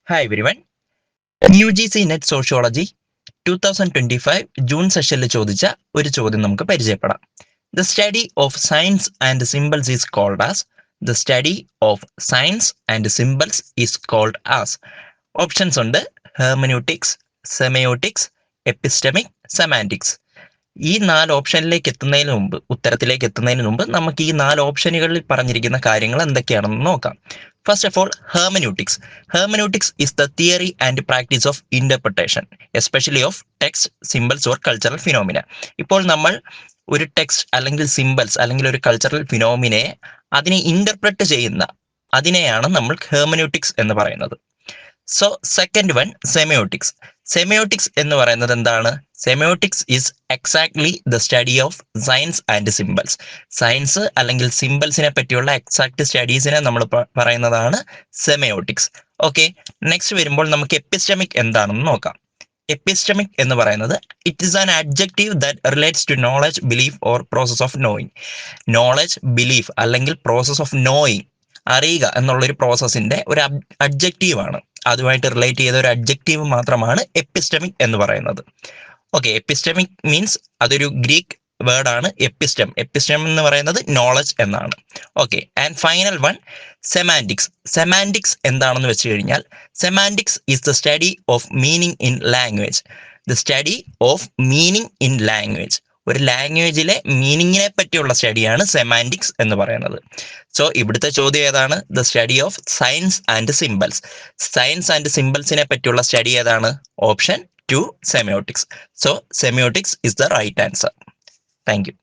Hi everyone. UGC net sociology 2025 June സെഷനിൽ ചോദിച്ച ഒരു ചോദ്യം നമുക്ക് പരിചയപ്പെടാം. The study of science and symbols is called as. The study of science and symbols is called as. Options ഉണ്ട്: hermeneutics, semiotics, epistemic, semantics. ഈ 4 ഓപ്ഷനിലേക്ക് എത്തുന്നതിന് മുമ്പ്, ഉത്തരത്തിലേക്ക് എത്തുന്നതിന് മുമ്പ് നമുക്ക് ഈ 4 ഓപ്ഷനുകളിൽ പറഞ്ഞിരിക്കുന്ന കാര്യങ്ങൾ എന്തൊക്കെയാണെന്ന് നോക്കാം. First of all, hermeneutics. Hermeneutics is the theory and practice of interpretation, especially of text, symbols or cultural phenomena. ഇപ്പോൾ നമ്മൾ ഒരു ടെക്സ്റ്റ് അല്ലെങ്കിൽ സിംബൽസ് അല്ലെങ്കിൽ ഒരു കൾച്ചറൽ ഫിനോമിനയെ അതിനെ ഇന്റർപ്രറ്റ് ചെയ്യുന്ന അതിനെയാണ് നമ്മൾ ഹെർമന്യൂട്ടിക്സ് എന്ന് പറയുന്നത്. So second one, semiotics. Semiotics എന്ന് പറയുന്നത് എന്താണ്? Semiotics is exactly the study of science and symbols. Science അല്ലെങ്കിൽ സിംബൽസിനെ പറ്റിയുള്ള എക്സാക്ട് സ്റ്റഡീസിനെ നമ്മൾ പറയുന്നതാണ് സെമയോട്ടിക്സ്. ഓക്കെ, നെക്സ്റ്റ് വരുമ്പോൾ നമുക്ക് എപ്പിസ്റ്റമിക് എന്താണെന്ന് നോക്കാം. എപ്പിസ്റ്റമിക് എന്ന് പറയുന്നത് it is an adjective that relates to knowledge, belief or process of knowing. Knowledge, belief അല്ലെങ്കിൽ പ്രോസസ് ഓഫ് നോയിങ്, അറിയുക എന്നുള്ളൊരു പ്രോസസ്സിന്റെ ഒരു അഡ്ജക്റ്റീവ് ആണ്. അതുമായിട്ട് റിലേറ്റ് ചെയ്ത ഒരു അഡ്ജക്റ്റീവ് മാത്രമാണ് എപ്പിസ്റ്റമിക് എന്ന് പറയുന്നത്. ഓക്കെ, എപ്പിസ്റ്റമിക് മീൻസ് അതൊരു ഗ്രീക്ക് വേർഡാണ് എപ്പിസ്റ്റം. എപ്പിസ്റ്റം എന്ന് പറയുന്നത് നോളജ് എന്നാണ്. Okay, and final one, semantics. Semantics എന്താണെന്ന് വെച്ച് കഴിഞ്ഞാൽ semantics is the study of meaning in language. The study of meaning in language. ഒരു ലാംഗ്വേജിലെ മീനിങ്ങിനെ പറ്റിയുള്ള സ്റ്റഡിയാണ് സെമാന്റിക്സ് എന്ന് പറയുന്നത്. സോ ഇവിടുത്തെ ചോദ്യം ഏതാണ്? The study of science and symbols. Science and സിംബൽസിനെ പറ്റിയുള്ള സ്റ്റഡി ഏതാണ്? Option 2, semiotics. So semiotics is the right answer. Thank U.